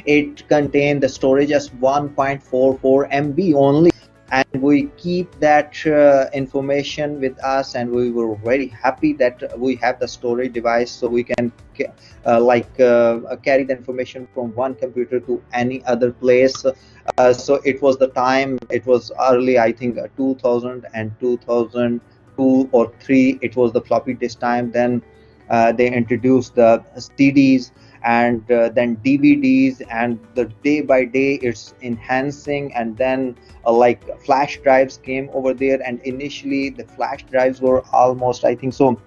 it contained the storage as 1.44 MB only, and we keep that information with us, and we were very happy that we have the storage device, so we can carry the information from one computer to any other place. So it was the time, it was early, I think 2000 and 2002 or 3, it was the floppy disk time. Then they introduced the CDs, and then DVDs, and the day by day it's enhancing. And then flash drives came over there, and initially the flash drives were almost, I think so,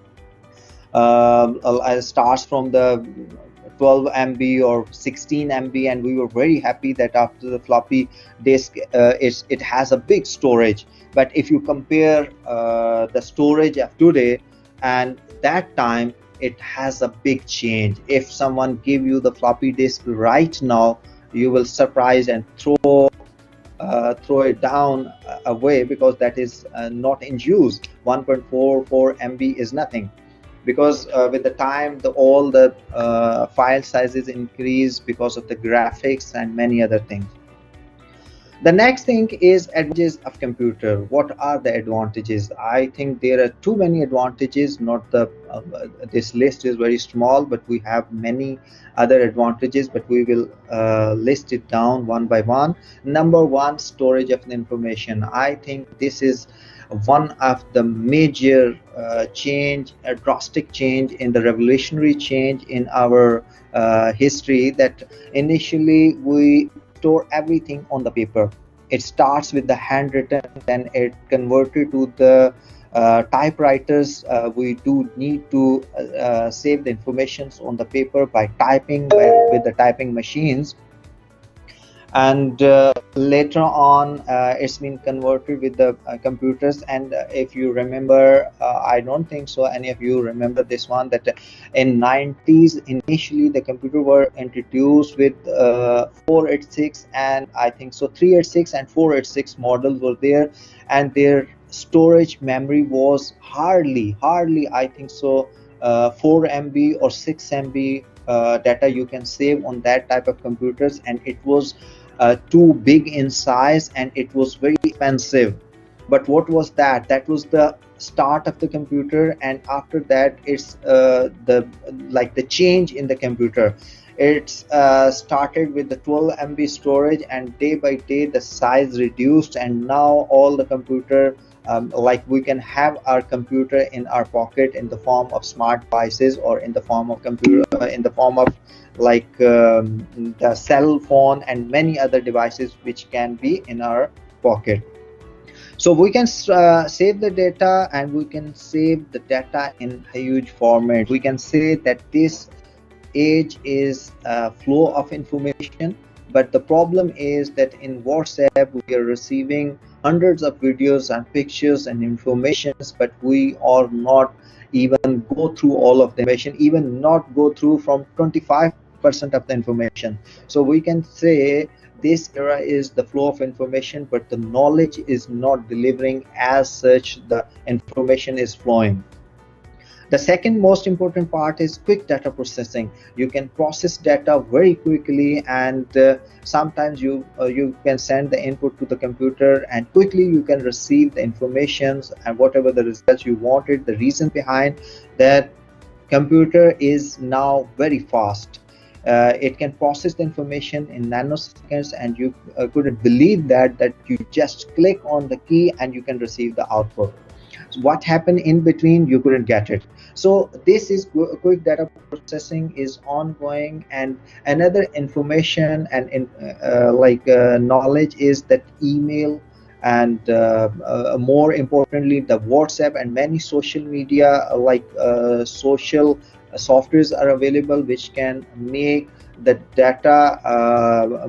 starts from the 12 MB or 16 MB, and we were very happy that after the floppy disk it has a big storage. But if you compare the storage of today and that time, it has a big change. If someone give you the floppy disk right now, you will surprise and throw it down away, because that is not in use. 1.44 MB is nothing, because with the time all the file sizes increase because of the graphics and many other things. The next thing is advantages of computer. What are the advantages? I think there are too many advantages. Not the this list is very small, but we have many other advantages, but we will list it down one by one. Number one, storage of the information. I think this is one of the major change, a drastic change in the revolutionary change in our history, that initially we store everything on the paper. It starts with the handwritten, then it converted to the typewriters. We do need to save the informations on the paper by typing with the typing machines, and later on it's been converted with the computers. And if you remember, I don't think so any of you remember this one, that in 90s initially the computer were introduced with 486, and I think so 386 and 486 models were there, and their storage memory was hardly I think so 4 MB or 6 MB data you can save on that type of computers, and it was too big in size, and it was very expensive. But what was that? That was the start of the computer, and after that it's the change in the computer. It's started with the 12 MB storage, and day by day the size reduced, and now all the computer we can have our computer in our pocket in the form of smart devices, or in the form of computer in the form of the cell phone and many other devices which can be in our pocket. So we can save the data, and we can save the data in huge format. We can say that this age is flow of information, but the problem is that in WhatsApp we are receiving hundreds of videos and pictures and informations, but we are not even go through all of the information, even not go through from 25% of the information. So we can say this era is the flow of information, but the knowledge is not delivering as such. The information is flowing. The second most important part is quick data processing. You can process data very quickly, and sometimes you can send the input to the computer, and quickly you can receive the information and whatever the results you wanted. The reason behind that, computer is now very fast. It can process the information in nanoseconds, and you couldn't believe that you just click on the key and you can receive the output. So what happened in between, you couldn't get it. So this is quick data processing is ongoing. And another information and knowledge is that email, and more importantly the WhatsApp and many social media social softwares are available, which can make the data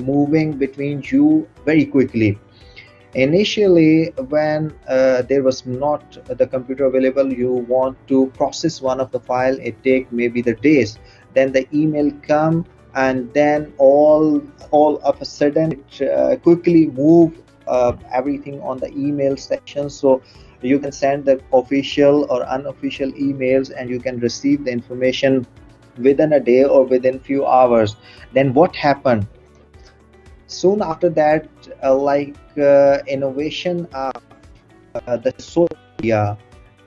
moving between you very quickly. Initially, when there was not the computer available, you want to process one of the file, it take maybe the days. Then the email come, and then all of a sudden it quickly move everything on the email section. So you can send the official or unofficial emails, and you can receive the information within a day or within few hours. Then what happened? Soon after that, innovation of the social media,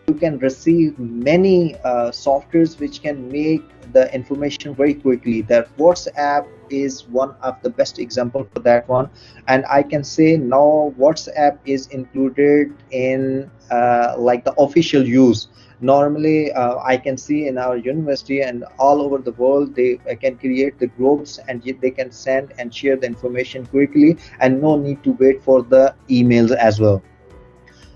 you can receive many softwares which can make the information very quickly. That WhatsApp is one of the best example for that one, and I can say now WhatsApp is included in like the official use. Normally I can see in our university and all over the world, they can create the groups and they can send and share the information quickly, and no need to wait for the emails as well.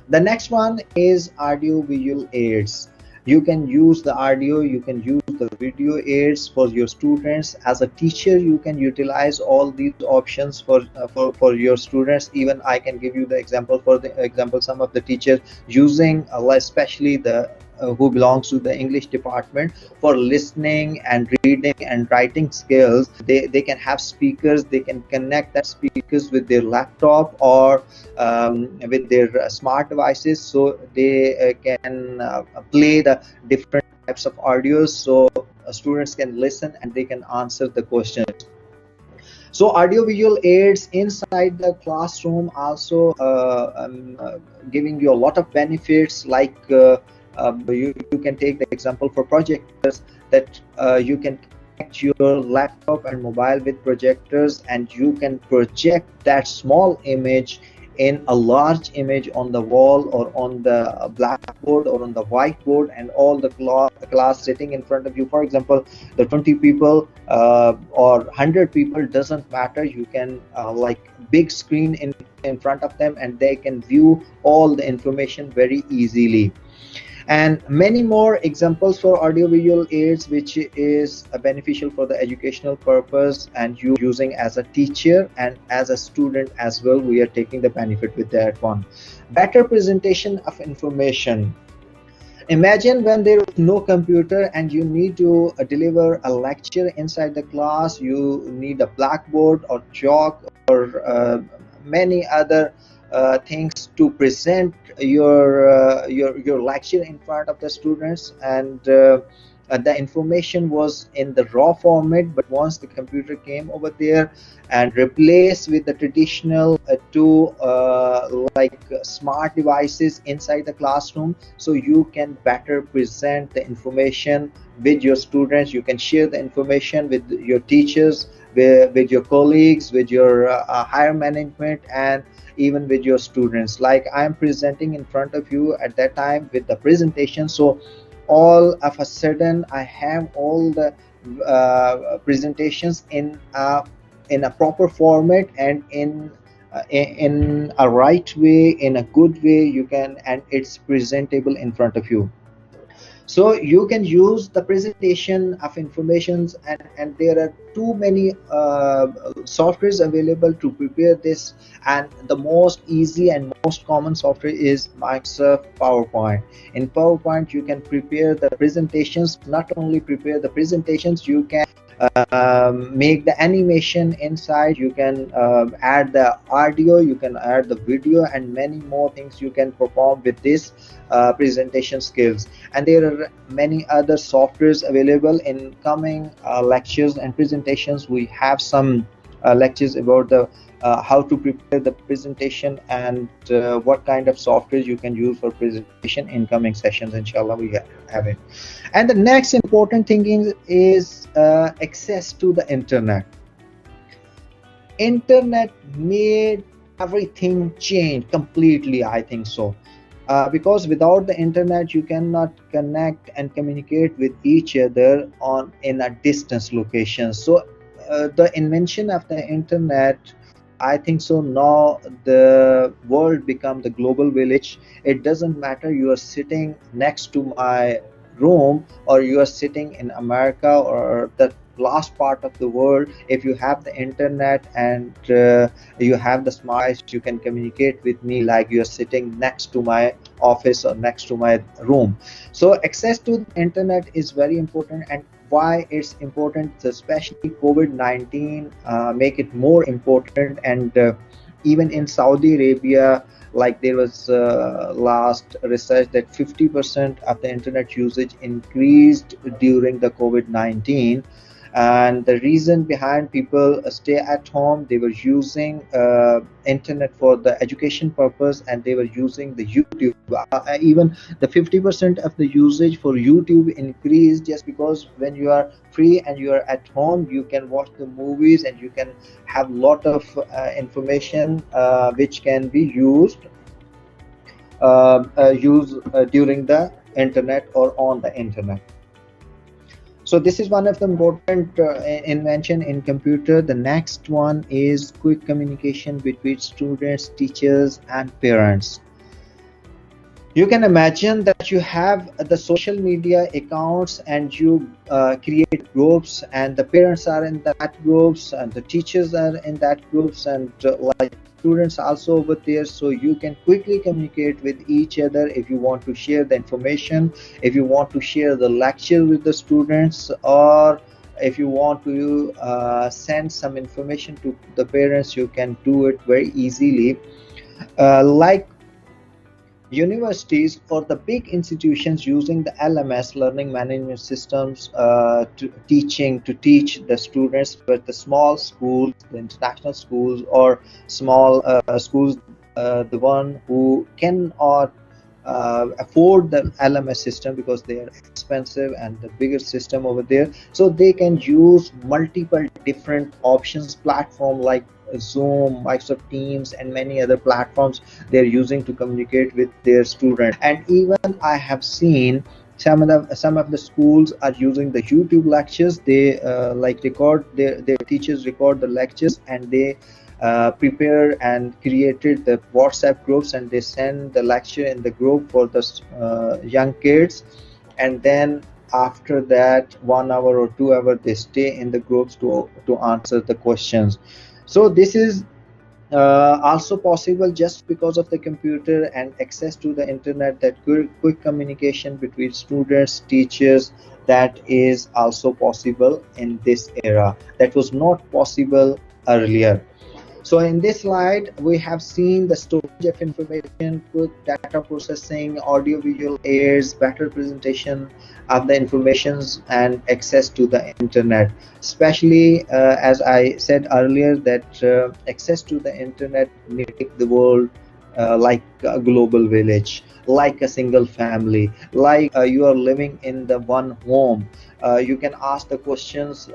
The next one is audio visual aids. You can use the audio, you can use the video aids for your students. As a teacher, you can utilize all these options for your students. Even I can give you the example, for the example, some of the teachers using especially the who belongs to the English department, for listening and reading and writing skills. They can have speakers, they can connect that speakers with their laptop or with their smart devices, so they can play the different types of audios, so students can listen and they can answer the questions. So audiovisual aids inside the classroom also giving you a lot of benefits, like you can take the example for projectors, that you can connect your laptop and mobile with projectors, and you can project that small image in a large image on the wall or on the blackboard or on the whiteboard, and all the class sitting in front of you. For example, the 20 people or 100 people, doesn't matter. You can like big screen in front of them, and they can view all the information very easily. And many more examples for audiovisual aids, which is beneficial for the educational purpose, and you using as a teacher and as a student as well, we are taking the benefit with that one. Better presentation of information. Imagine when there is no computer and you need to deliver a lecture inside the class. You need a blackboard or chalk or many other things to present your lecture in front of the students, and the information was in the raw format. But once the computer came over there and replaced with the traditional two like smart devices inside the classroom, so you can better present the information with your students. You can share the information with your teachers, with your colleagues, with your higher management, and even with your students. Like I am presenting in front of you at that time with the presentation, so all of a sudden I have all the presentations in a proper format, and in a right way, in a good way, you can, and it's presentable in front of you. So you can use the presentation of informations, and there are too many softwares available to prepare this, and the most easy and most common software is Microsoft PowerPoint. In PowerPoint you can prepare the presentations. Not only prepare the presentations, you can make the animation inside, you can add the audio, you can add the video, and many more things you can perform with this presentation skills. And there are many other softwares available. In coming lectures and presentations, we have some lectures about the how to prepare the presentation, and what kind of software you can use for presentation. In coming sessions, inshallah, we have it. And the next important thing is access to the internet. Internet made everything change completely, I think so. Because without the internet you cannot connect and communicate with each other in a distance location. So the invention of the internet, I think so, now the world become the global village. It doesn't matter you are sitting next to my room, or you are sitting in America or the last part of the world. If you have the internet and you have the smart, you can communicate with me like you are sitting next to my office or next to my room. So access to the internet is very important. And why it's important, especially COVID-19 make it more important. And even in Saudi Arabia, like there was last research that 50% of the internet usage increased during the COVID-19. And the reason behind people stay at home, they were using internet for the education purpose, and they were using the YouTube. Even the 50% of the usage for YouTube increased, just because when you are free and you are at home, you can watch the movies and you can have lot of information which can be used during the internet or on the internet. So this is one of the important invention in computer. The next one is quick communication between students, teachers, and parents. You can imagine that you have the social media accounts and you create groups, and the parents are in that groups and the teachers are in that groups, and like students also over there. So you can quickly communicate with each other if you want to share the information, if you want to share the lecture with the students, or if you want to send some information to the parents, you can do it very easily. Like universities or the big institutions using the LMS, learning management systems, to teach the students. But the small schools, the international schools, or small schools, the one who cannot afford the LMS system because they are expensive and the bigger system over there, so they can use multiple different options platform like Zoom, Microsoft Teams, and many other platforms they're using to communicate with their students. And even I have seen some of the schools are using the YouTube lectures. They like record their teachers record the lectures, and they prepare and created the WhatsApp groups, and they send the lecture in the group for the young kids. And then after that 1 hour or 2 hour they stay in the groups to answer the questions. So this is also possible just because of the computer and access to the internet, that quick communication between students, teachers, that is also possible in this era, that was not possible earlier. So in this slide, we have seen the storage of information, quick data processing, audio-visual aids, better presentation of the informations, and access to the internet. Especially, as I said earlier, that access to the internet make the world like a global village, like a single family, like you are living in the one home. You can ask the questions.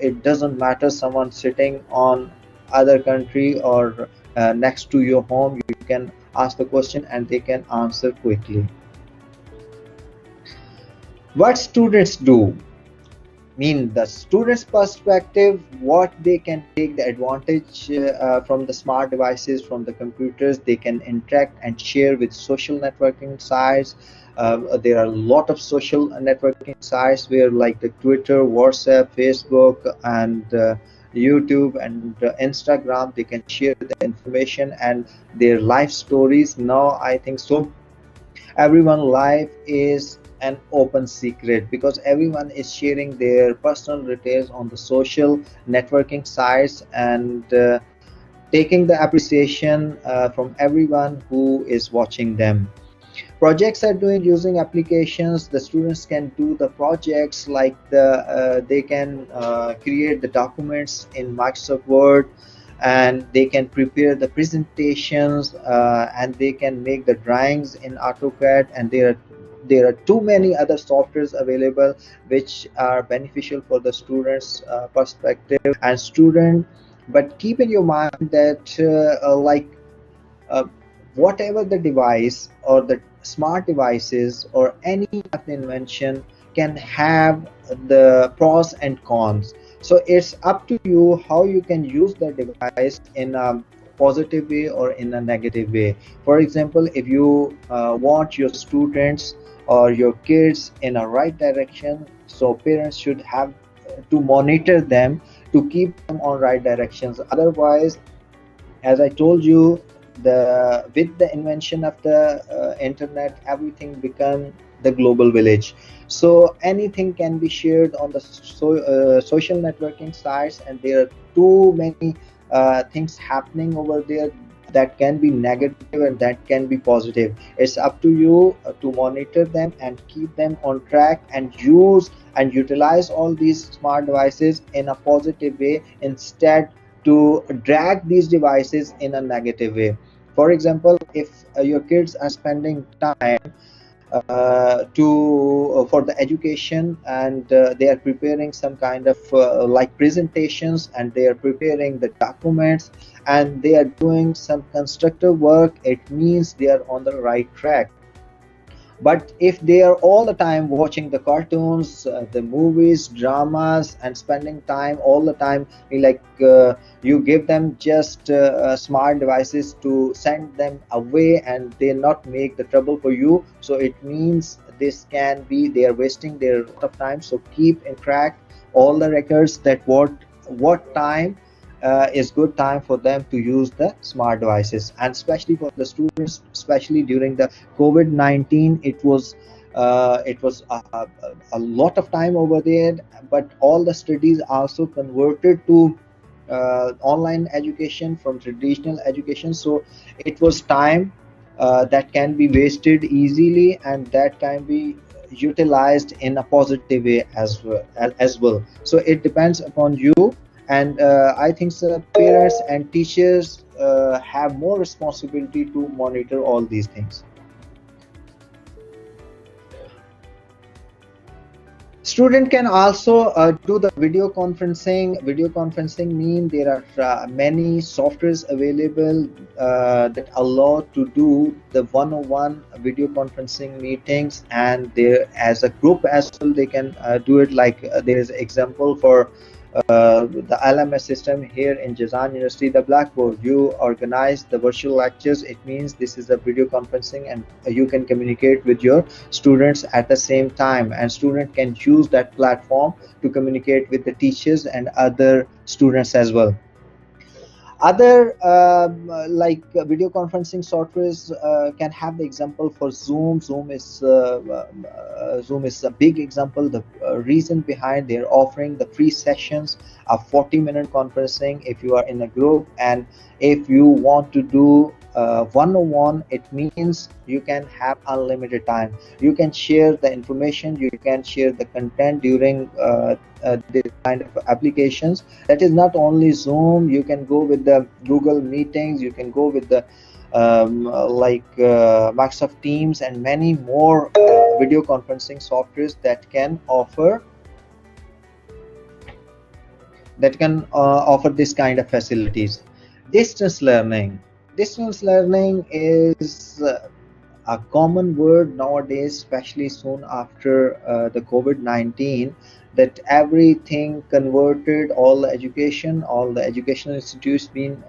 It doesn't matter someone sitting on other country or next to your home. You can ask the question and they can answer quickly. What students do, mean the students perspective, what they can take the advantage from the smart devices, from the computers. They can interact and share with social networking sites. There are a lot of social networking sites where, like the Twitter, WhatsApp, Facebook, and YouTube and Instagram, they can share the information and their life stories. Now I think so everyone's life is an open secret, because everyone is sharing their personal details on the social networking sites, and taking the appreciation from everyone who is watching them. Projects are doing using applications. The students can do the projects like they can create the documents in Microsoft Word, and they can prepare the presentations, and they can make the drawings in AutoCAD. And there are too many other softwares available which are beneficial for the students perspective and student. But keep in your mind that uh, whatever the device or the smart devices or any of the invention can have the pros and cons. So it's up to you how you can use the device in a positive way or in a negative way. For example, if you want your students or your kids in a right direction, so parents should have to monitor them to keep them on right directions. Otherwise, as I told you, with the invention of the internet, everything become the global village. So anything can be shared on the social networking sites, and there are too many things happening over there. that can be negative and that can be positive. It's up to you to monitor them and keep them on track and use and utilize all these smart devices in a positive way instead to drag these devices in a negative way. For example, if your kids are spending time to for the education, and they are preparing some kind of like presentations, and they are preparing the documents, and they are doing some constructive work, it means they are on the right track. But if they are all the time watching the cartoons, the movies, dramas, and spending time all the time, like you give them just smart devices to send them away and they not make the trouble for you, so it means this can be they are wasting their lot of time. So keep in track all the records that what time is good time for them to use the smart devices. And especially for the students, especially during the COVID-19, it was a lot of time over there, but all the studies also converted to online education from traditional education. So it was time that can be wasted easily, and that can be utilized in a positive way as well. So it depends upon you. And I think so parents and teachers have more responsibility to monitor all these things. Student can also do the video conferencing. Video conferencing mean there are many softwares available that allow to do the one-on-one video conferencing meetings, and there as a group as well they can do it. Like there is example for the LMS system here in Jazan University, the Blackboard. You organize the virtual lectures. It means this is a video conferencing, and you can communicate with your students at the same time, and student can use that platform to communicate with the teachers and other students as well. Other like video conferencing softwares can have the example for Zoom. Zoom is a big example. The reason behind they're offering the free sessions of 40-minute conferencing if you are in a group, and if you want to do one-on-one, it means you can have unlimited time. You can share the information, you can share the content during this kind of applications. That is not only Zoom. You can go with the Google Meetings, you can go with the Microsoft Teams, and many more video conferencing softwares that can offer this kind of facilities. Distance learning. Distance learning is a common word nowadays, especially soon after the COVID-19, that everything converted, all the educational institutes being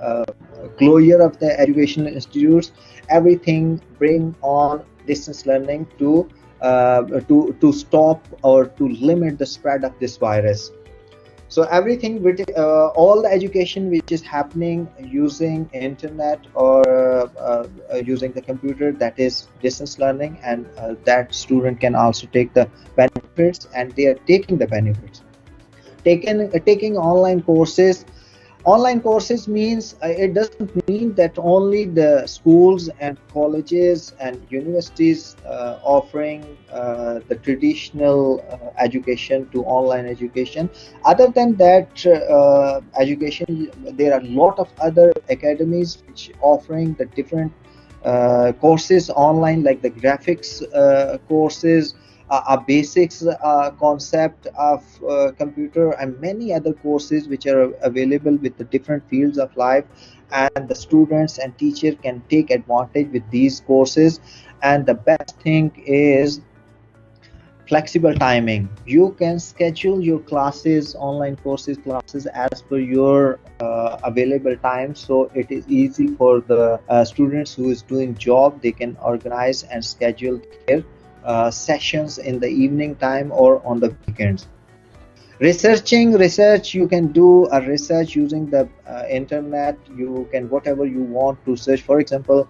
closure of the educational institutes, everything bring on distance learning to stop or to limit the spread of this virus. So everything with all the education which is happening using internet or using the computer, that is distance learning, and that student can also take the benefits, and they are taking the benefits. Taking online courses. Online courses means it doesn't mean that only the schools and colleges and universities offering the traditional education to online education. Other than that education, there are a lot of other academies which offering the different courses online, like the graphics courses, a basics concept of computer, and many other courses which are available with the different fields of life, and the students and teacher can take advantage with these courses. And the best thing is flexible timing. You can schedule your classes, online courses classes, as per your available time, so it is easy for the students who is doing job. They can organize and schedule their sessions in the evening time or on the weekends. Research, you can do a research using the internet. You can whatever you want to search. For example,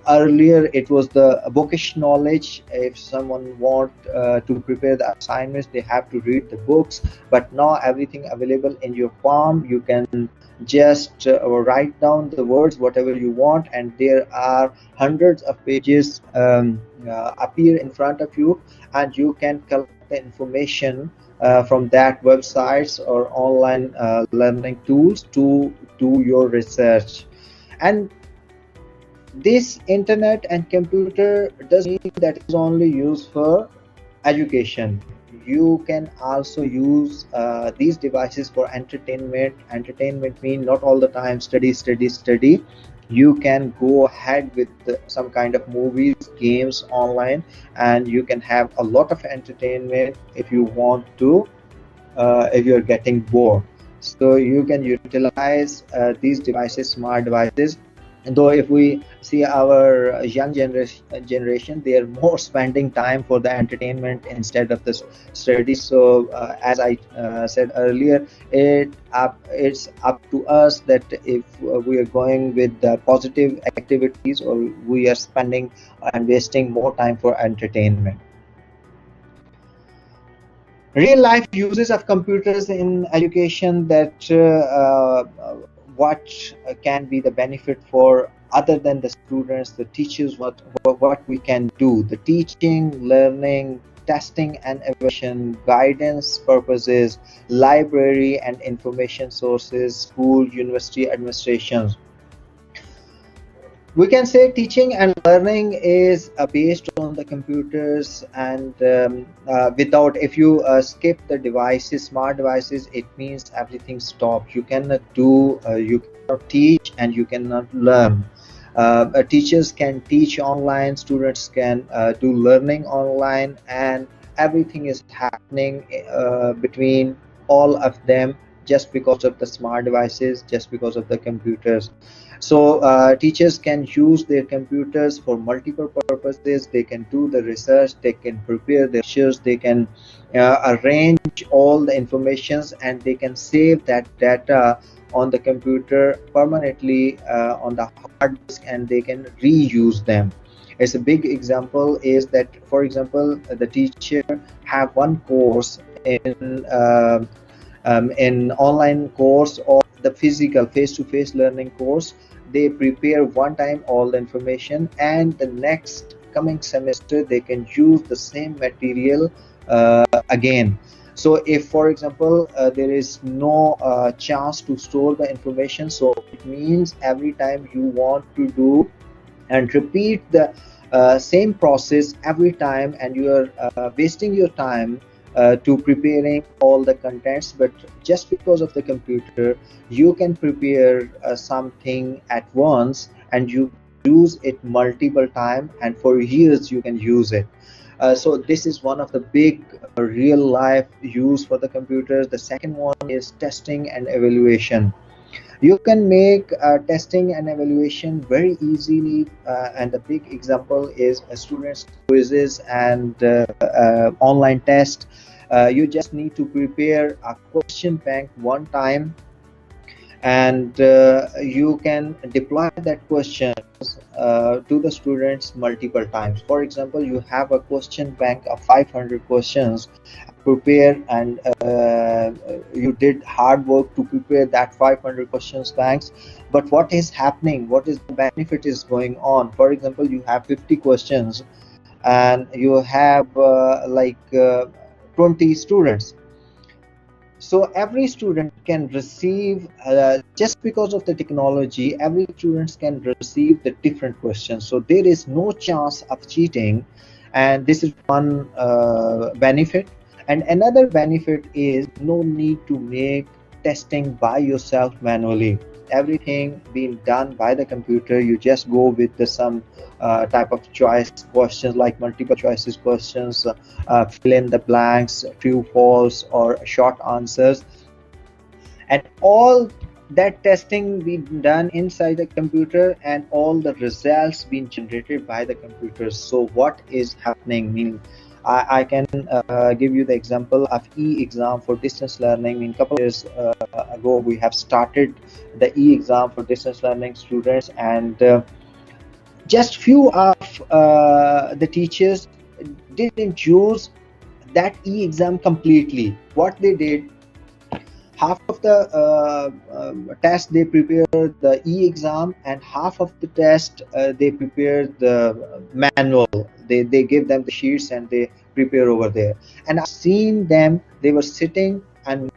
earlier it was the bookish knowledge. If someone want to prepare the assignments, they have to read the books, but now everything available in your palm. You can Just write down the words whatever you want, and there are hundreds of pages appear in front of you, and you can collect the information from that websites or online learning tools to do your research. And this internet and computer doesn't mean that is only used for education. You can also use these devices for entertainment. Entertainment means not all the time study, study, study. You can go ahead with some kind of movies, games online, and you can have a lot of entertainment if you want to, if you're getting bored. So you can utilize these devices, smart devices. And though if we see our young generation, they are more spending time for the entertainment instead of the studies. So as I said earlier, it's up to us that if we are going with the positive activities, or we are spending and wasting more time for entertainment. Real life uses of computers in education, that what can be the benefit for other than the students, the teachers, what we can do, the teaching, learning, testing and evaluation, guidance purposes, library and information sources, school, university administrations. We can say teaching and learning is based on the computers, and without, if you skip the devices, smart devices, it means everything stops. You cannot do, you cannot teach, and you cannot learn. Teachers can teach online, students can do learning online, and everything is happening between all of them, just because of the smart devices, just because of the computers. So teachers can use their computers for multiple purposes. They can do the research, they can prepare the lectures, they can arrange all the informations, and they can save that data on the computer permanently on the hard disk, and they can reuse them. As a big example is that, for example, the teacher have one course in online course, or the physical face-to-face learning course. They prepare one time all the information, and the next coming semester they can use the same material again. So if, for example, there is no chance to store the information, so it means every time you want to do and repeat the same process every time, and you are wasting your time to preparing all the contents. But just because of the computer, you can prepare something at once, and you use it multiple time, and for years you can use it. So this is one of the big real life use for the computers. The second one is testing and evaluation. You can make testing and evaluation very easily, and the big example is students quizzes and online test. You just need to prepare a question bank one time, and you can deploy that question to the students multiple times. For example, you have a question bank of 500 questions prepare, and you did hard work to prepare that 500 questions banks. But what is happening, what is the benefit is going on? For example, you have 50 questions, and you have 20 students. So every student can receive, just because of the technology, every student can receive the different questions, so there is no chance of cheating. And this is one benefit. And another benefit is no need to make testing by yourself manually. Everything being done by the computer. You just go with some type of choice questions, like multiple choices questions, fill in the blanks, true, false, or short answers, and all that testing being done inside the computer, and all the results being generated by the computer. So what is happening, meaning I can give you the example of e-exam for distance learning. In couple of years ago, we have started the e-exam for distance learning students, and just few of the teachers didn't use that e-exam completely. What they did, half of the test they prepare the e-exam, and half of the test they prepare the manual. They give them the sheets and they prepare over there. And I've seen them, they were sitting and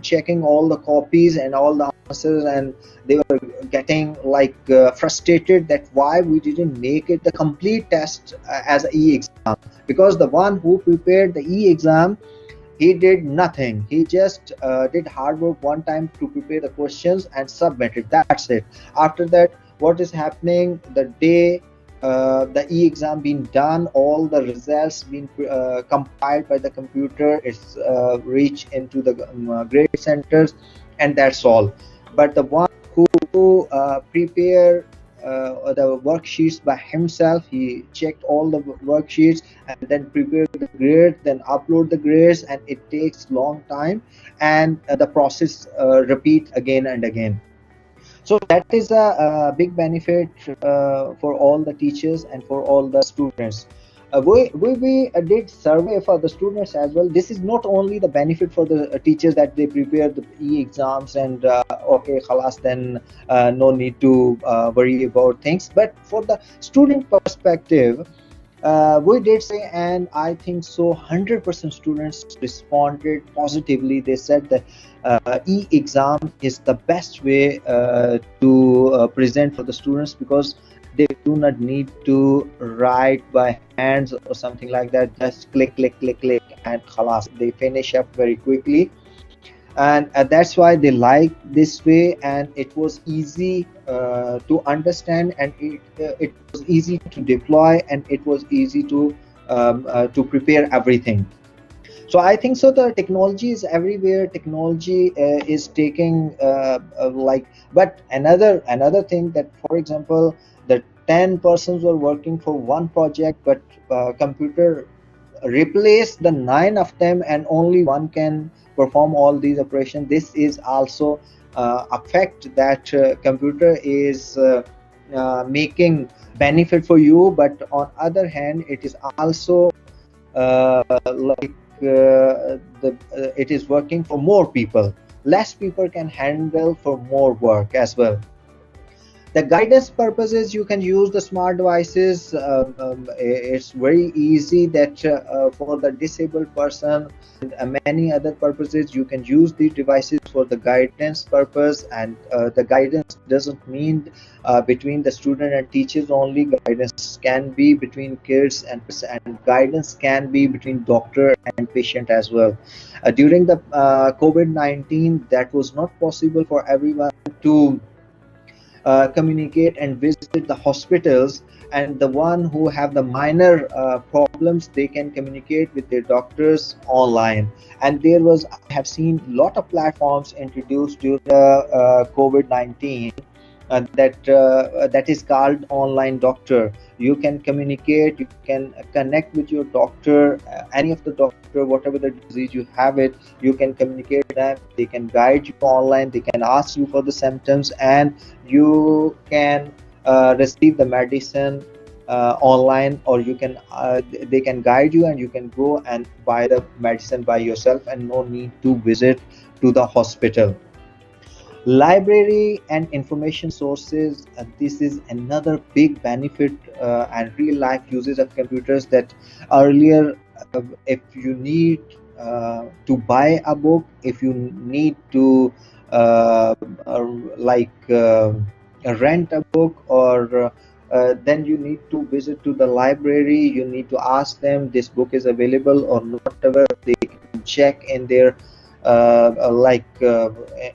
checking all the copies and all the answers, and they were getting like frustrated that why we didn't make it the complete test as an e-exam, because the one who prepared the e-exam, he did nothing. He just did hard work one time to prepare the questions and submitted. That's it. After that, what is happening? The day the e-exam being done, all the results being compiled by the computer, it's reached into the grade centers, and that's all. But the one who prepare the worksheets by himself, he checked all the worksheets and then prepare the grade, then upload the grades, and it takes long time, and the process repeat again and again. So that is a big benefit for all the teachers and for all the students. We did survey for the students as well. This is not only the benefit for the teachers that they prepare the e-exams and okay khalas, then no need to worry about things, but for the student perspective, we did say, and I think so 100% students responded positively. They said that e-exam is the best way to present for the students, because they do not need to write by hands or something like that. Just click click click click and khalas, they finish up very quickly. And that's why they like this way, and it was easy to understand, and it was easy to deploy, and it was easy to prepare everything. So I think so the technology is everywhere. Technology is taking like, but another thing that, for example, the 10 persons were working for one project, but computer replace the 9 of them and only one can perform all these operations. This is also a fact that computer is making benefit for you, but on other hand it is also like it is working for more people. Less people can handle for more work as well. The guidance purposes, you can use the smart devices. It's very easy that for the disabled person and many other purposes, you can use these devices for the guidance purpose. And the guidance doesn't mean between the student and teachers only. Guidance can be between kids, and guidance can be between doctor and patient as well. During the COVID-19, that was not possible for everyone to communicate and visit the hospitals, and the one who have the minor problems, they can communicate with their doctors online. And there was, I have seen lot of platforms introduced during the COVID-19 that is called online doctor. You can communicate, you can connect with your doctor, any of the doctor, whatever the disease you have it, you can communicate with them. They can guide you online, they can ask you for the symptoms, and you can receive the medicine online, or you can they can guide you and you can go and buy the medicine by yourself, and no need to visit to the hospital. Library and information sources, this is another big benefit and real life uses of computers, that earlier if you need to buy a book, if you need to uh, like rent a book, or then you need to visit to the library, you need to ask them this book is available or not, whatever. They can check in their like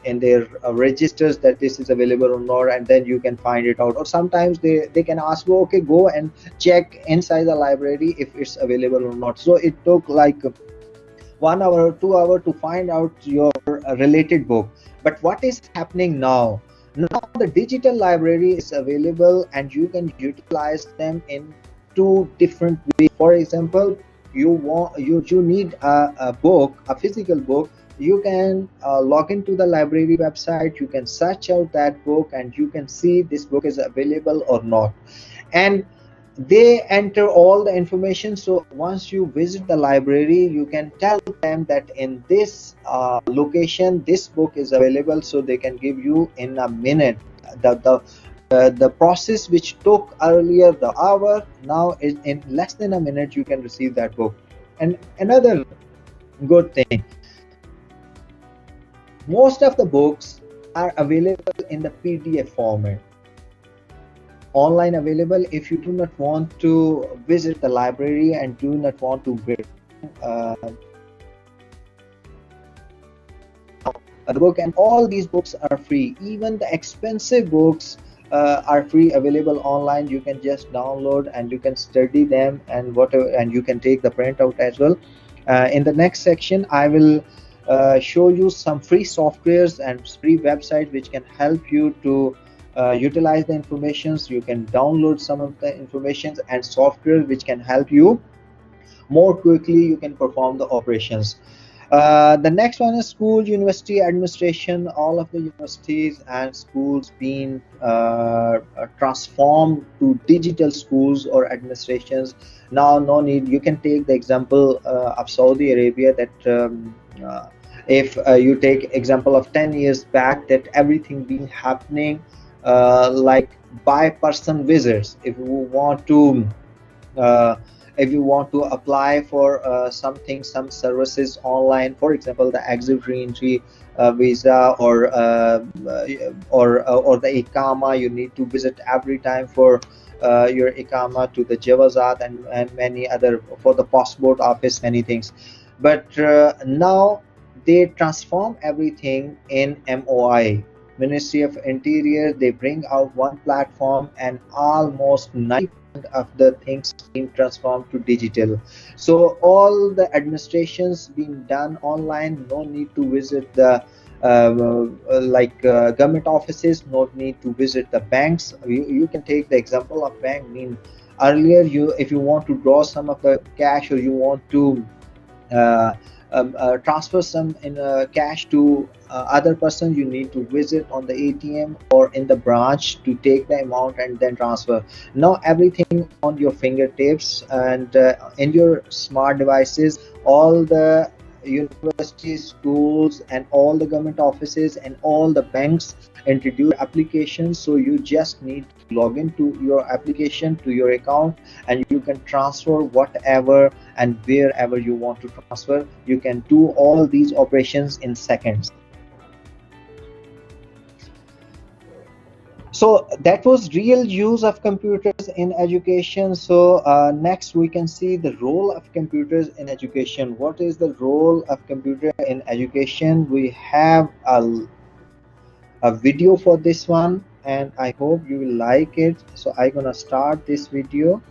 in their registers that this is available or not, and then you can find it out. Or sometimes they can ask you, okay, go and check inside the library if it's available or not. So it took like 1 hour, 2 hour to find out your related book. But what is happening now? Now the digital library is available, and you can utilize them in two different ways. For example, you need a book, a physical book. You can log into the library website, you can search out that book, and you can see this book is available or not. And they enter all the information. So once you visit the library, you can tell them that in this location this book is available, so they can give you in a minute. The process which took earlier the hour, now is in less than a minute you can receive that book. And another good thing, most of the books are available in the PDF format, online available. If you do not want to visit the library and do not want to uh, the book, and all these books are free, even the expensive books are free, available online. You can just download and you can study them and whatever, and you can take the printout as well. In the next section I will show you some free softwares and free websites which can help you to utilize the informations. You can download some of the informations and software which can help you more quickly. You can perform the operations. The next one is school university administration. All of the universities and schools being transformed to digital schools or administrations. Now no need, you can take the example of Saudi Arabia, that if you take example of 10 years back, that everything been happening like by person visits. Uh, if you want to apply for something, some services online, for example the exit re-entry visa, or the ikama, you need to visit every time for your ikama to the Javazat, and many other, for the passport office, many things. But now they transform everything in MOI, Ministry of Interior. They bring out one platform and almost 90% of the things being transformed to digital. So all the administrations being done online, no need to visit the government offices, no need to visit the banks. You can take the example of bank. I mean, earlier, if you want to draw some of the cash, or you want to uh, transfer some in cash to other person, you need to visit on the ATM or in the branch to take the amount and then transfer. Now everything on your fingertips and in your smart devices. All the universities, schools, and all the government offices and all the banks introduce applications. So you just need to log into your application to your account, and you can transfer whatever and wherever you want to transfer. You can do all these operations in seconds. So that was real use of computers in education. So next we can see the role of computers in education. What is the role of computer in education? We have a video for this one, and I hope you will like it. So I'm gonna start this video.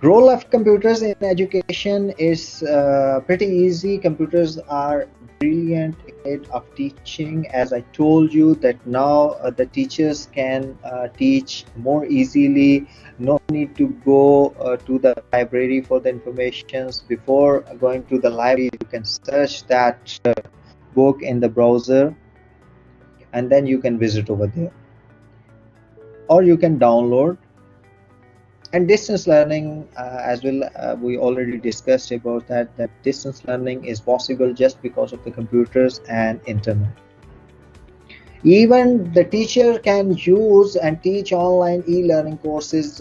Role of computers in education is pretty easy. Computers are brilliant aid of teaching. As I told you, that now the teachers can teach more easily. No need to go to the library for the informations. Before going to the library, you can search that book in the browser, and then you can visit over there, or you can download. And distance learning as well, we already discussed about that distance learning is possible just because of the computers and internet. Even the teacher can use and teach online e-learning courses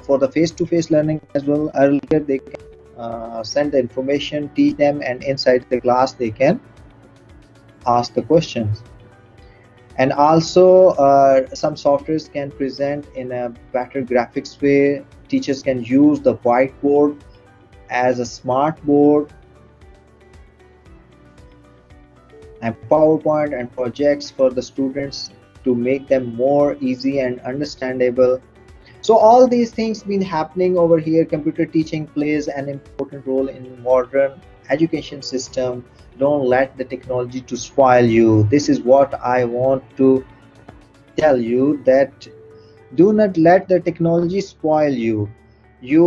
for the face-to-face learning as well. Earlier they can send the information, teach them, and inside the class they can ask the questions. And also some softwares can present in a better graphics way. Teachers can use the whiteboard as a smart board, and PowerPoint and projects for the students to make them more easy and understandable. So all these things been happening over here. Computer teaching plays an important role in modern education system. Don't let the technology to spoil you. This is what I want to tell you, that do not let the technology spoil you.